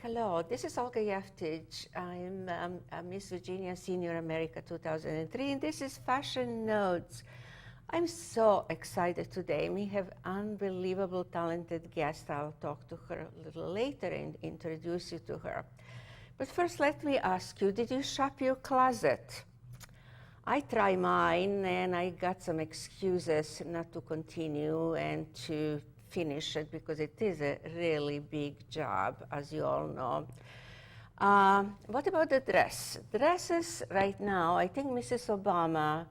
Hello, this is Olga Jevtich. I'm a Miss Virginia Senior America 2003, and this is Fashion Notes. I'm so excited today. We have unbelievable talented guest. I'll talk to her a little later and introduce you to her. But first, let me ask you, did you shop your closet? I tried mine, and I got some excuses not to continue and to finish it because it is a really big job, as you all know. What about the dress? Dresses right now, I think Mrs. Obama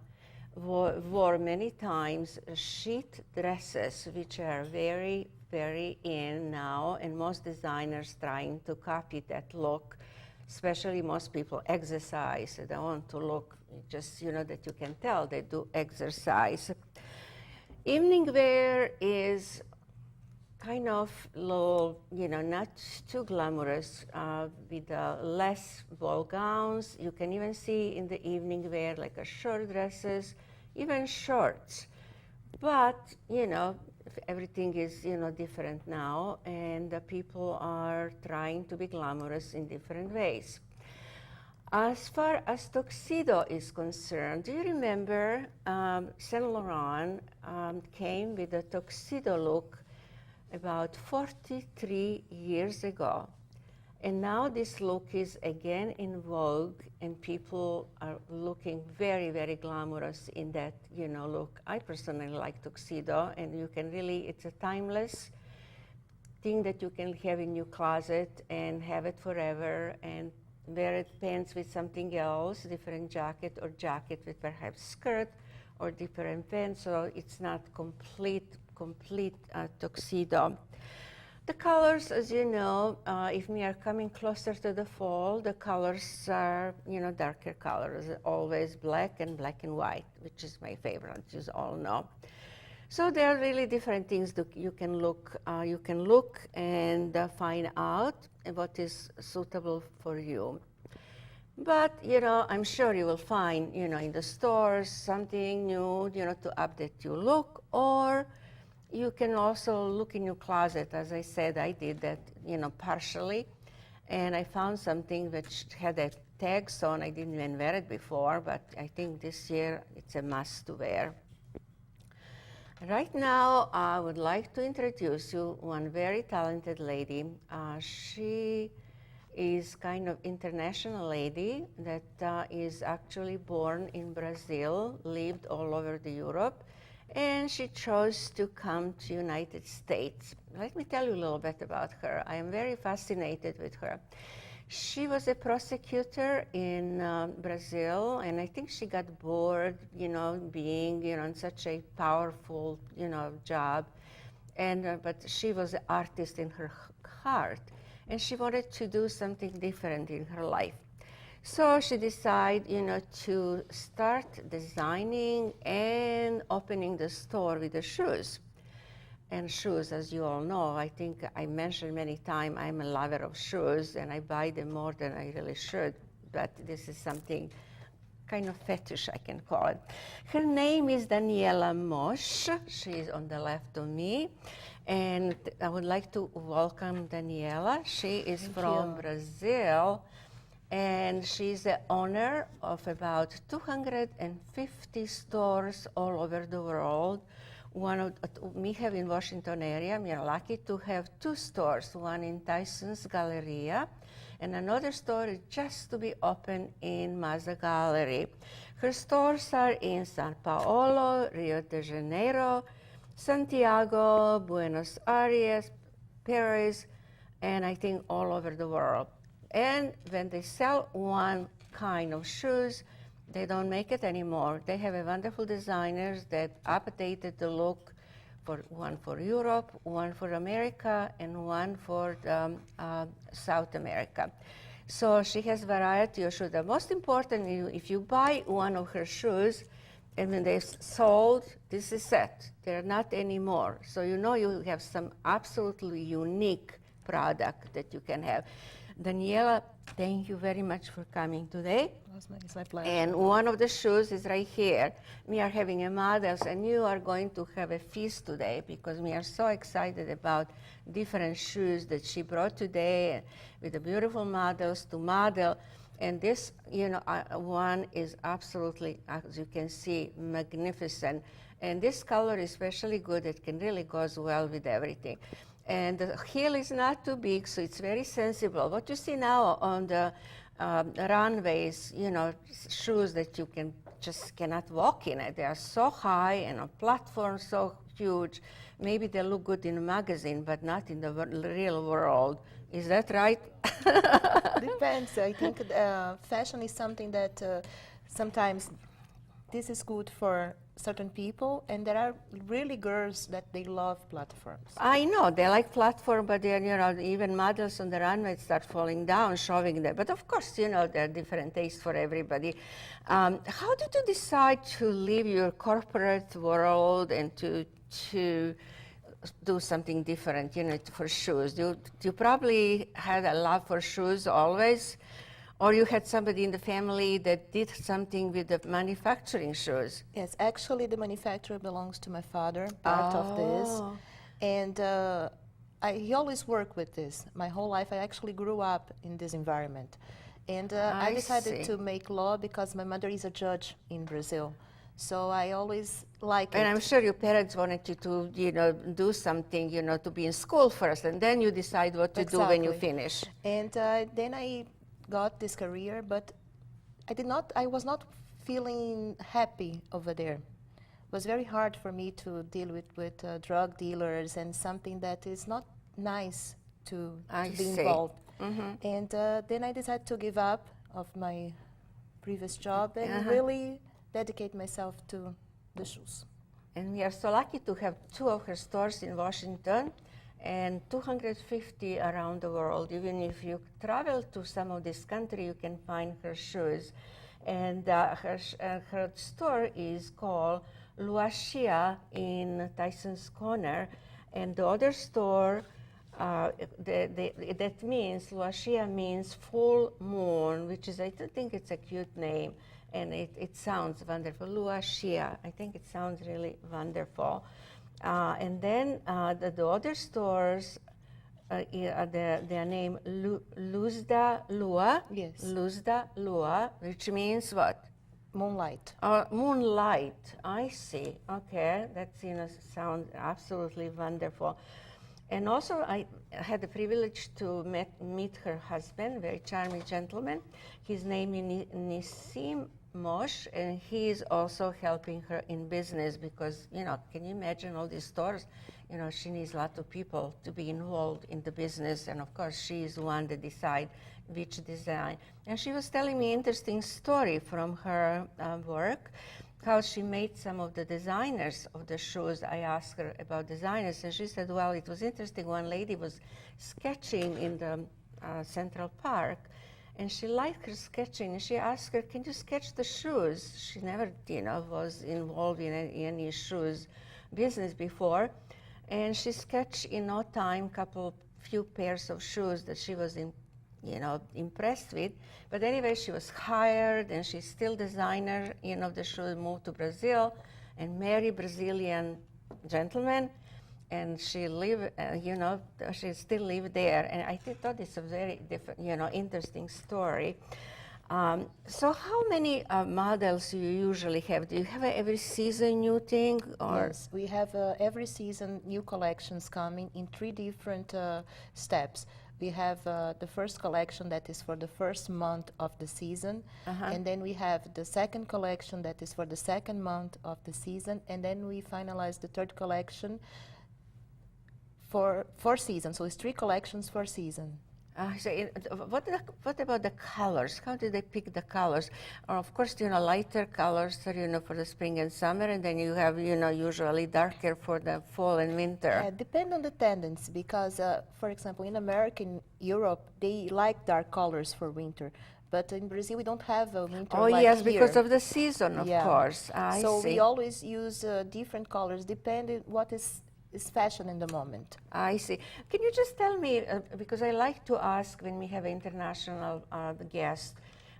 wore many times sheet dresses, which are very, very in now, and most designers trying to copy that look, especially most people exercise. They want to look just, that you can tell they do exercise. Evening wear is kind of low, not too glamorous, with less ball gowns. You can even see in the evening wear like a short dresses, even shorts. But, everything is, different now, and people are trying to be glamorous in different ways. As far as tuxedo is concerned, do you remember Saint Laurent came with a tuxedo look about 43 years ago. And now this look is again in vogue, and people are looking very, very glamorous in that, look. I personally like tuxedo, and you can really, it's a timeless thing that you can have in your closet and have it forever, and wear it pants with something else, different jacket, or jacket with perhaps skirt, or different pants, so it's not complete tuxedo. The colors, as you know, if we are coming closer to the fall, the colors are, darker colors, always black and white, which is my favorite, you all know. So there are really different things that you can look and find out what is suitable for you. But, I'm sure you will find, in the stores something new, to update your look, or you can also look in your closet. As I said, I did that, partially, and I found something which had a tag on. I didn't even wear it before, but I think this year it's a must to wear. Right now, I would like to introduce you one very talented lady. She is kind of international lady that is actually born in Brazil, lived all over Europe, and she chose to come to United States. Let me tell you a little bit about her. I am very fascinated with her. She was a prosecutor in Brazil, and I think she got bored, being, in such a powerful, job. And but she was an artist in her heart, and she wanted to do something different in her life. So she decided, to start designing and opening the store with the shoes. And shoes, as you all know, I think I mentioned many times, I'm a lover of shoes, and I buy them more than I really should. But this is something kind of fetish, I can call it. Her name is Daniela Mosch. She is on the left of me. And I would like to welcome Daniela. She is from Brazil. And she's the owner of about 250 stores all over the world. We have in Washington area, we are lucky to have 2 stores, one in Tyson's Galleria, and another store is just to be opened in Mazda Gallery. Her stores are in Sao Paulo, Rio de Janeiro, Santiago, Buenos Aires, Paris, and I think all over the world. And when they sell one kind of shoes, they don't make it anymore. They have a wonderful designers that updated the look, one for Europe, one for America, and one for South America. So she has variety of shoes. The most important, if you buy one of her shoes, and when they're sold, this is it. They're not anymore. So you have some absolutely unique product that you can have. Daniela, thank you very much for coming today. It's my pleasure. And one of the shoes is right here. We are having a models, and you are going to have a feast today because we are so excited about different shoes that she brought today with the beautiful models to model. And this, one is absolutely, as you can see, magnificent. And this color is especially good. It can really goes well with everything. And the heel is not too big, so it's very sensible. What you see now on the runways, shoes that you just cannot walk in it. They are so high and a platform so huge. Maybe they look good in a magazine, but not in the real world. Is that right? Depends. I think fashion is something that sometimes this is good for certain people, and there are really girls that they love platforms. I know they like platform, but then even models on the runway start falling down, showing that. But of course, there are different tastes for everybody. How did you decide to leave your corporate world and to do something different, for shoes? You probably had a love for shoes always, or you had somebody in the family that did something with the manufacturing shoes? Yes, actually the manufacturer belongs to my father, part of this. And he always worked with this. My whole life I actually grew up in this environment. And I decided to make law because my mother is a judge in Brazil. So I always like it. And I'm sure your parents wanted you to, do something, to be in school first, and then you decide what to do when you finish. And then I got this career, but I was not feeling happy over there. It was very hard for me to deal with drug dealers and something that is not nice to be involved. And then I decided to give up of my previous job and really dedicate myself to the shoes. And we are so lucky to have 2 of her stores in Washington and 250 around the world. Even if you travel to some of this country, you can find her shoes. And her store is called Luashia in Tyson's Corner. And the other store, that means, Luashia means full moon, which is, I think it's a cute name. And it sounds wonderful, Luashia. I think it sounds really wonderful. And then the other stores, their name Luzda Lua. Yes. Luzda Lua, which means what? Moonlight. Moonlight. I see. Okay, that sounds absolutely wonderful. And also, I had the privilege to meet her husband, very charming gentleman. His name is Nissim Mosh, and he is also helping her in business because, can you imagine all these stores? She needs a lot of people to be involved in the business, and of course, she is the one that decides which design. And she was telling me an interesting story from her work, how she made some of the designers of the shoes. I asked her about designers, and she said, well, it was interesting. One lady was sketching in the Central Park, and she liked her sketching, and she asked her, can you sketch the shoes? She never, was involved in any shoes business before. And she sketched in no time few pairs of shoes that she was impressed with. But anyway, she was hired, and she's still designer, the shoes, moved to Brazil and married Brazilian gentleman. And she she still live there. And I thought it's a very different, interesting story. So how many models you usually have? Do you have every season new thing? Or? Yes, we have every season new collections coming in 3 different steps. We have the first collection that is for the first month of the season, and then we have the second collection that is for the second month of the season, and then we finalize the third collection for 4 seasons. So it's 3 collections per season. What about the colors? How do they pick the colors? Of course, lighter colors are, for the spring and summer, and then you have, usually darker for the fall and winter. Depend on the tendency, because, for example, in America, in Europe, they like dark colors for winter. But in Brazil, we don't have a winter like here. Oh, yes, because of the season, of course. So we always use different colors, depending what is is fashion in the moment. I see. Can you just tell me, because I like to ask when we have international guests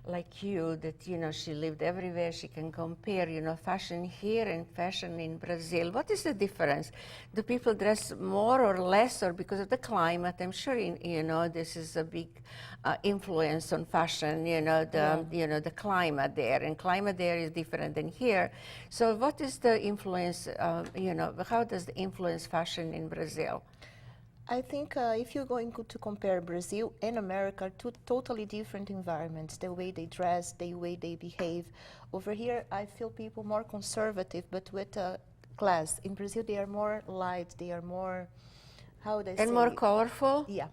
like you, that, you know, she lived everywhere, she can compare, you know, fashion here and fashion in Brazil. What is the difference? Do people dress more or less, or because of the climate? I'm sure, you know, this is a big influence on fashion, you know, you know, the climate there, and climate there is different than here. So what is the influence, you know, how does it influence fashion in Brazil? I think if you're going to compare Brazil and America, two totally different environments, the way they dress, the way they behave. Over here, I feel people more conservative, but with class. In Brazil, they are more light, they are more, how would I say? And more colorful? Yeah.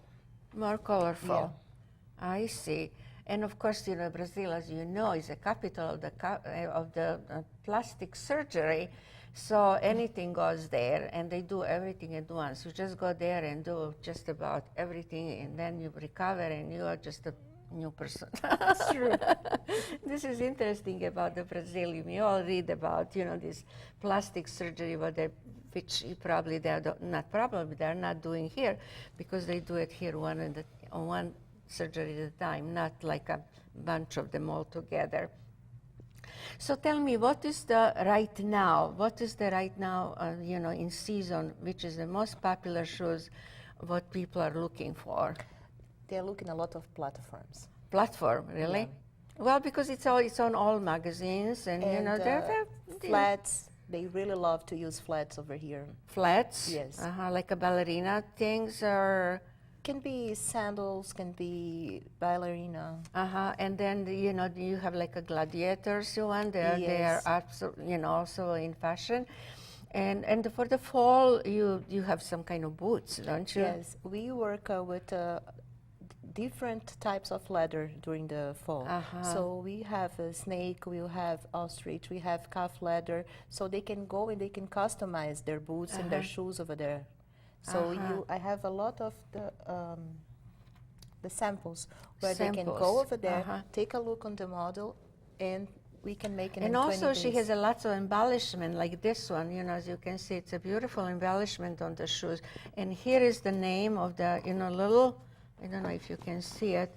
More colorful. Yeah. I see. And of course, you know, Brazil, as you know, is the capital of the plastic surgery. So anything goes there, and they do everything at once. You just go there and do just about everything, and then you recover, and you are just a new person. That's true. This is interesting about the Brazil. We all read about, you know, this plastic surgery, which probably they're not doing here, because they do it here one surgery at a time, not like a bunch of them all together. So tell me, what is the right now? What is the right now, you know, in season, which is the most popular shoes, what people are looking for? They're looking a lot of platforms. Platform, really? Yeah. Well, because it's on all magazines, and you know, they're flats. They really love to use flats over here. Flats? Yes. Like a ballerina things, or? Can be sandals, can be ballerina. And then, you know, you have like a gladiators one. They are absolutely, you know, also in fashion. And for the fall, you have some kind of boots, don't you? Yes, we work with different types of leather during the fall. So we have a snake, we have ostrich, we have calf leather. So they can go and they can customize their boots and their shoes over there. So I have a lot of the samples where they can go over there, take a look on the model, and we can make it in 20 days. And also she has a lot of embellishment, like this one, you know, as you can see, it's a beautiful embellishment on the shoes. And here is the name of the, you know, little, I don't know if you can see it,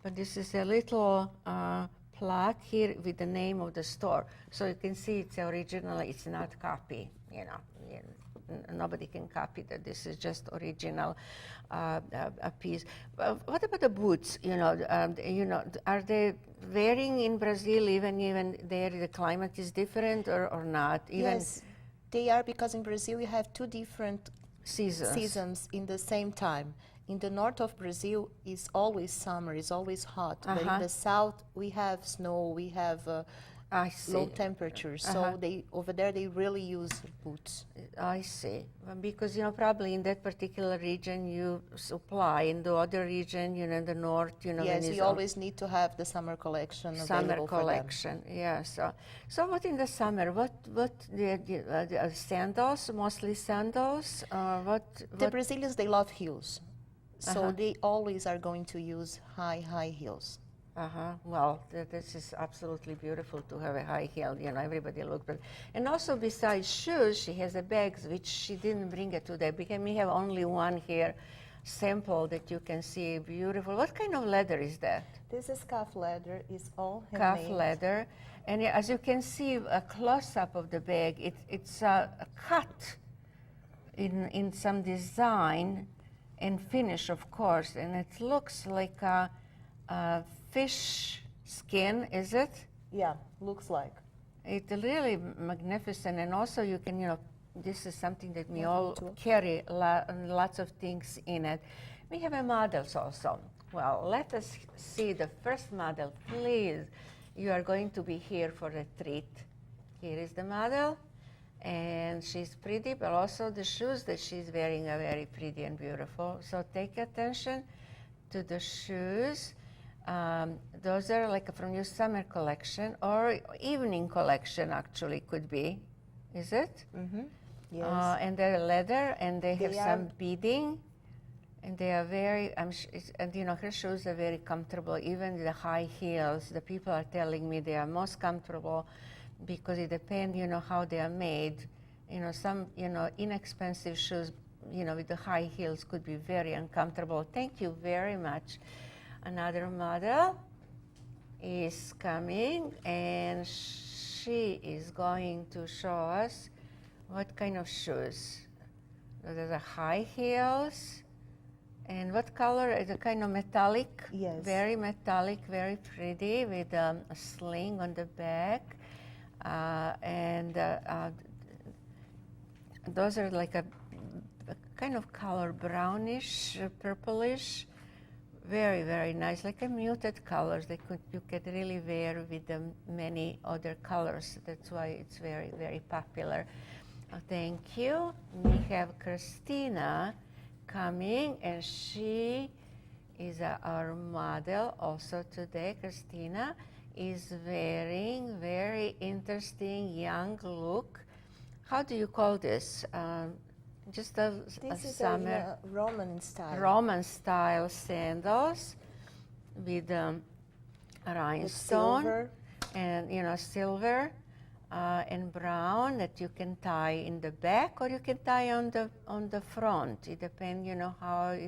but this is a little plaque here with the name of the store. So you can see it's original, it's not copy, you know. Nobody can copy that. This is just original a piece. What about the boots? You know, are they wearing in Brazil even there the climate is different or not? Yes, they are, because in Brazil we have two different seasons in the same time. In the north of Brazil, it's always summer, it's always hot. But in the south, we have snow, we have low temperatures. So over there, they really use boots. I see. Because, you know, probably in that particular region you supply. In the other region, you know, in the north, you know. Yes, we always need to have the summer collection available for them. Yes. So what in the summer? What the sandals, mostly sandals? The Brazilians, they love heels. So they always are going to use high heels. Well, this is absolutely beautiful to have a high heel. You know, everybody looks. And also, besides shoes, she has a bags which she didn't bring it today. Because we have only one here, sample that you can see. Beautiful. What kind of leather is that? This is calf leather. It's all handmade. Calf leather, and as you can see, a close-up of the bag. It's a cut in some design and finish, of course, and it looks like a fish skin, is it? Yeah, looks like. It's really magnificent, and also you can, you know, this is something that we all carry, lots of things in it. We have models also. Well, let us see the first model, please. You are going to be here for a treat. Here is the model, and she's pretty, but also the shoes that she's wearing are very pretty and beautiful. So take attention to the shoes. Those are like from your summer collection or evening collection, actually, could be. Is it? Yes. And they're leather, and they have some beading, and they are very, and you know, her shoes are very comfortable. Even the high heels, the people are telling me they are most comfortable because it depends, you know, how they are made. some, inexpensive shoes, with the high heels could be very uncomfortable. Thank you very much. Another model is coming, and she is going to show us what kind of shoes. Those are high heels. And what color is a kind of metallic? Yes. Very metallic, very pretty, with a sling on the back. Those are like a kind of color, brownish, purplish. Very, very nice, like a muted colors. You could really wear with many other colors. That's why it's very, very popular. Thank you. We have Christina coming, and she is our model also today. Christina is wearing very interesting young look. How do you call this? Just a This is summer a Roman style. Roman style sandals with rhinestone silver. and silver and brown that you can tie in the back, or you can tie on the front. It depends,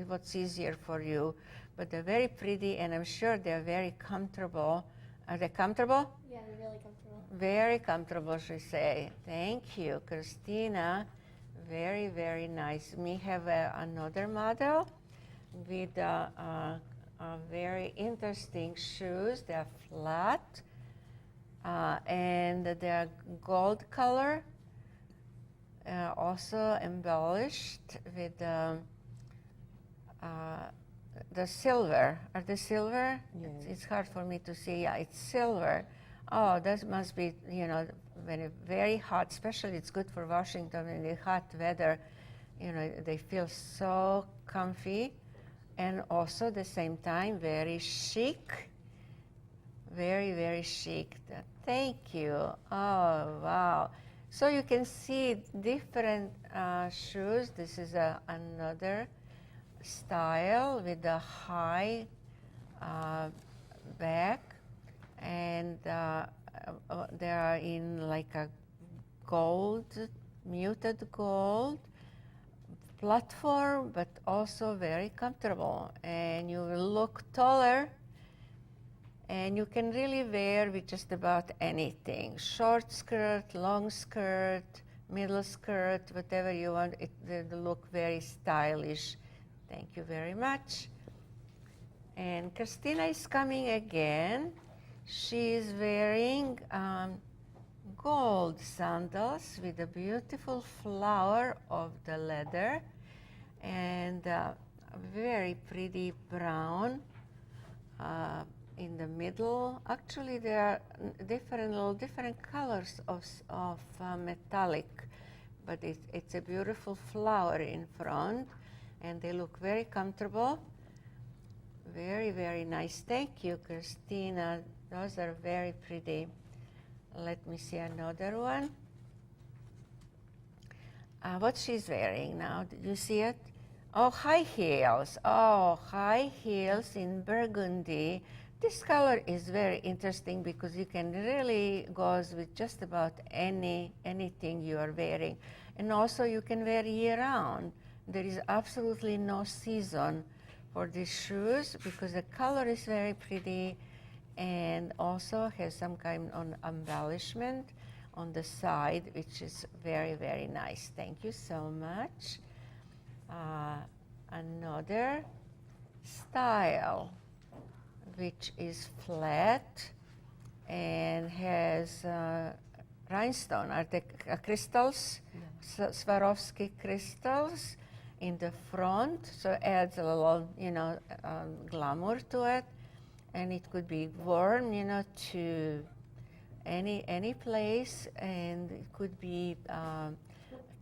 what's easier for you. But they're very pretty, and I'm sure they're very comfortable. Are they comfortable? Yeah, they're really comfortable. Very comfortable, she say. Thank you, Christina. Very, very nice. We have another model with very interesting shoes. They're flat. And they're gold color, also embellished with the silver. Are they silver? Yes. It's hard for me to see. Yeah, it's silver. Oh, that must be, when it's very hot, especially it's good for Washington in the hot weather. They feel so comfy, and also at the same time very chic. Very, very chic. Thank you. Oh, wow. So you can see different shoes. This is another style with a high back, and they are in like a gold, muted gold platform, but also very comfortable. And you will look taller. And you can really wear with just about anything. Short skirt, long skirt, middle skirt, whatever you want. They look very stylish. Thank you very much. And Christina is coming again. She is wearing gold sandals with a beautiful flower of the leather and a very pretty brown in the middle. Actually, there are different colors of metallic, but it's a beautiful flower in front, and they look very comfortable. Very, very nice. Thank you, Christina. Those are very pretty. Let me see another one. What she's wearing now, did you see it? Oh, high heels. Oh, high heels in burgundy. This color is very interesting because you can really go with just about anything you are wearing. And also you can wear year-round. There is absolutely no season for these shoes because the color is very pretty and also has some kind of embellishment on the side, which is very, very nice. Thank you so much. Another style, which is flat and has rhinestone. Are they crystals? Yes. Swarovski crystals in the front, so adds a little, glamour to it. And it could be worn, to any place, and it could be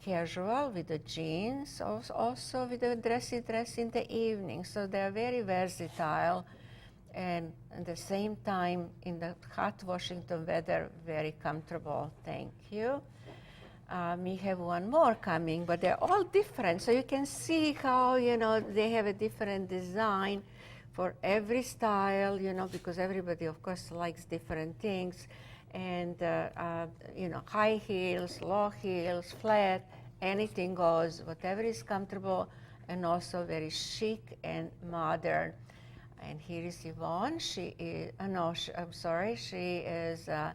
casual with the jeans, also with the dressy dress in the evening. So they're very versatile, and at the same time, in the hot Washington weather, very comfortable. Thank you. We have one more coming, but they're all different. So you can see how, they have a different design for every style, because everybody, of course, likes different things. and high heels, low heels, flat, anything goes, whatever is comfortable, and also very chic and modern. And here is Yvonne. She is, I'm sorry, she is a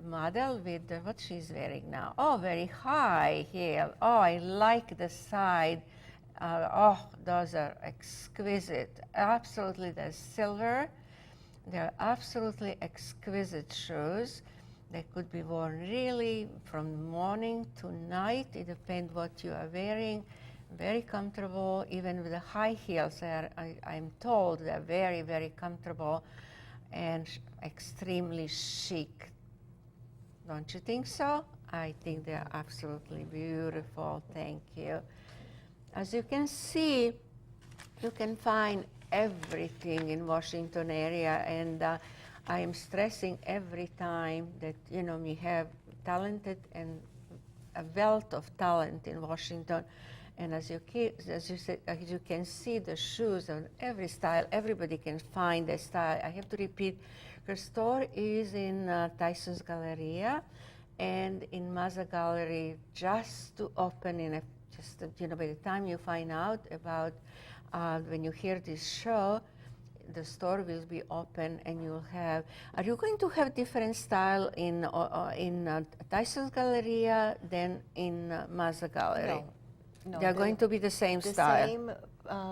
model with what she's wearing now. Oh, very high heel. Oh, I like the side. Those are exquisite. Absolutely, they're silver. They're absolutely exquisite shoes. They could be worn really from morning to night. It depends what you are wearing. Very comfortable, even with the high heels. I'm told they're very, very comfortable and extremely chic. Don't you think so? I think they're absolutely beautiful. Thank you. As you can see, you can find everything in Washington area, and I am stressing every time that we have talented and a wealth of talent in Washington. And as you can see the shoes on every style. Everybody can find a style. I have to repeat, her store is in Tyson's Galleria and in Mazza Gallery, just to open by the time you find out about when you hear this show, the store will be open, and you'll have. Are you going to have different style in Tyson's Galleria than in Mazza Gallery? No, they're going to be the same style. Same.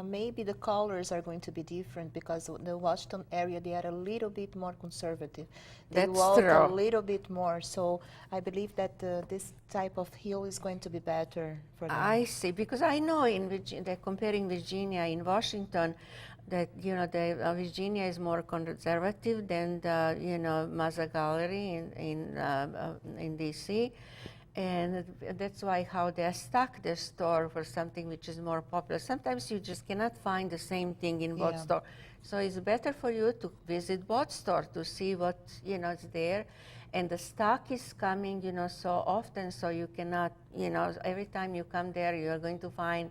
Maybe the colors are going to be different because the Washington area, they are a little bit more conservative. They That's walk true. a little bit more. So I believe that this type of heel is going to be better for them. I see, because I know they're comparing Virginia in Washington, that Virginia is more conservative than the Mazza Gallery in DC. And that's why how they stock their store for something which is more popular. Sometimes you just cannot find the same thing in both stores. So it's better for you to visit both stores to see what is there. And the stock is coming so often, so you cannot, every time you come there, you are going to find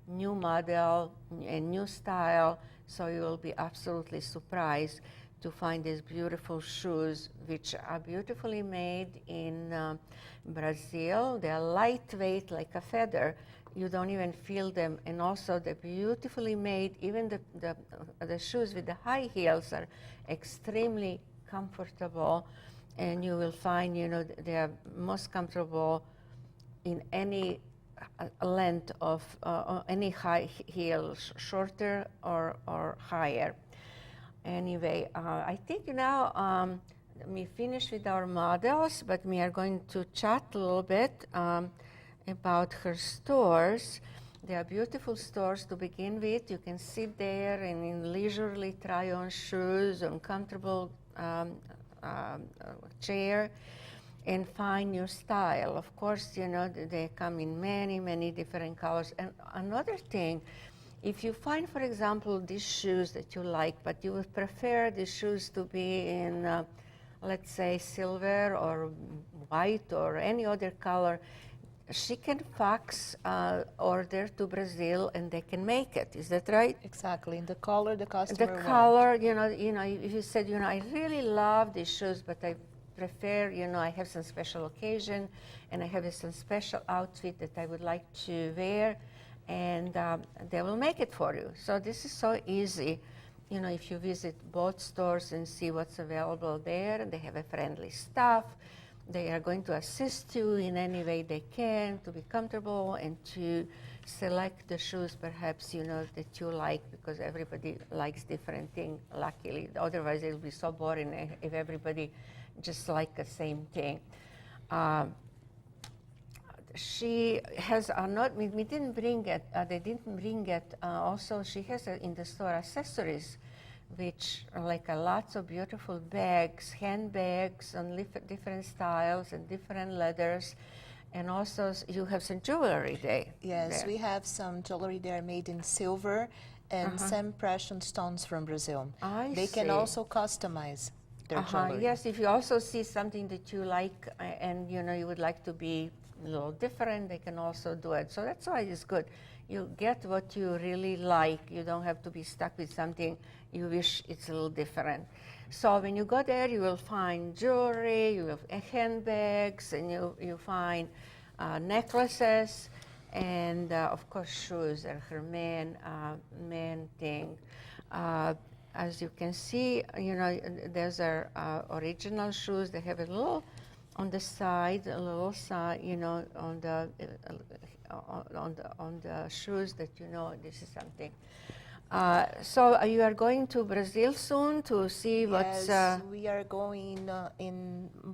new model and new style. So you will be absolutely surprised to find these beautiful shoes, which are beautifully made in Brazil. They're lightweight like a feather. You don't even feel them. And also they're beautifully made. Even the shoes with the high heels are extremely comfortable. And you will find, they are most comfortable in any length of any high heel, shorter or higher. Anyway, I think now we finished with our models, but we are going to chat a little bit about her stores. They are beautiful stores to begin with. You can sit there and in leisurely try on shoes on comfortable chair and find your style. Of course, they come in many, many different colors. And another thing, if you find, for example, these shoes that you like, but you would prefer the shoes to be in, let's say, silver or white or any other color, she can fax order to Brazil and they can make it. Is that right? Exactly. The color the customer wants. The color, if you said, I really love these shoes, but I prefer, I have some special occasion and I have some special outfit that I would like to wear, and they will make it for you. So this is so easy. If you visit both stores and see what's available there, they have a friendly staff. They are going to assist you in any way they can to be comfortable and to select the shoes perhaps, that you like, because everybody likes different things, luckily. Otherwise, it will be so boring if everybody just like the same thing. She has we didn't bring it, they didn't bring it. Also, she has in the store accessories, which are like lots of beautiful bags, handbags on different styles and different leathers. And also, you have some jewelry there. Yes, we have some jewelry there made in silver and some precious stones from Brazil. They can also customize their jewelry. Yes, if you also see something that you like and you would like to be a little different, they can also do it. So that's why it's good. you get what you really like. You don't have to be stuck with something you wish it's a little different. So when you go there, you will find jewelry, you will handbags, and you find necklaces, and of course shoes are her main thing. As you can see, those are original shoes. They have a little on the side, on the shoes that this is something. So you are going to Brazil soon to see what's. Yes, we are going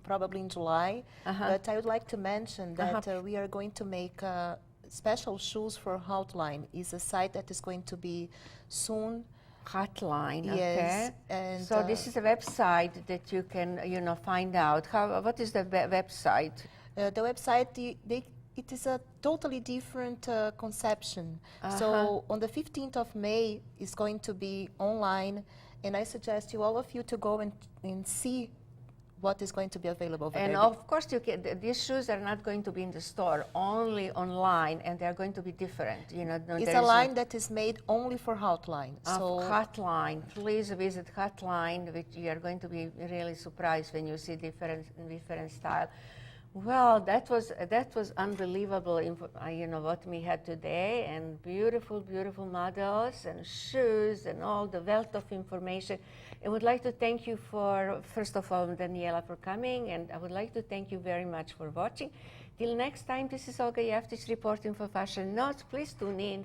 probably in July. But I would like to mention that we are going to make special shoes for Hotline. It's a site that is going to be soon. Hotline, yes, okay. And so this is a website that you can, find out. What is the website? The website, it is a totally different conception. So on the 15th of May, it's going to be online, and I suggest all of you to go and see what is going to be available over and there. of course, these shoes are not going to be in the store, only online, and they're going to be different. It's a line that is made only for Hotline. So Hotline, please visit Hotline, which you are going to be really surprised when you see different style. Well, that was unbelievable. What we had today, and beautiful models and shoes and all the wealth of information. I would like to thank you first of all, Daniela, for coming, and I would like to thank you very much for watching. Till next time, this is Olga Jevtich reporting for Fashion Notes. Please tune in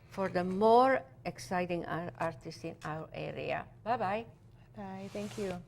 for the more exciting artists in our area. Bye-bye. Bye, thank you.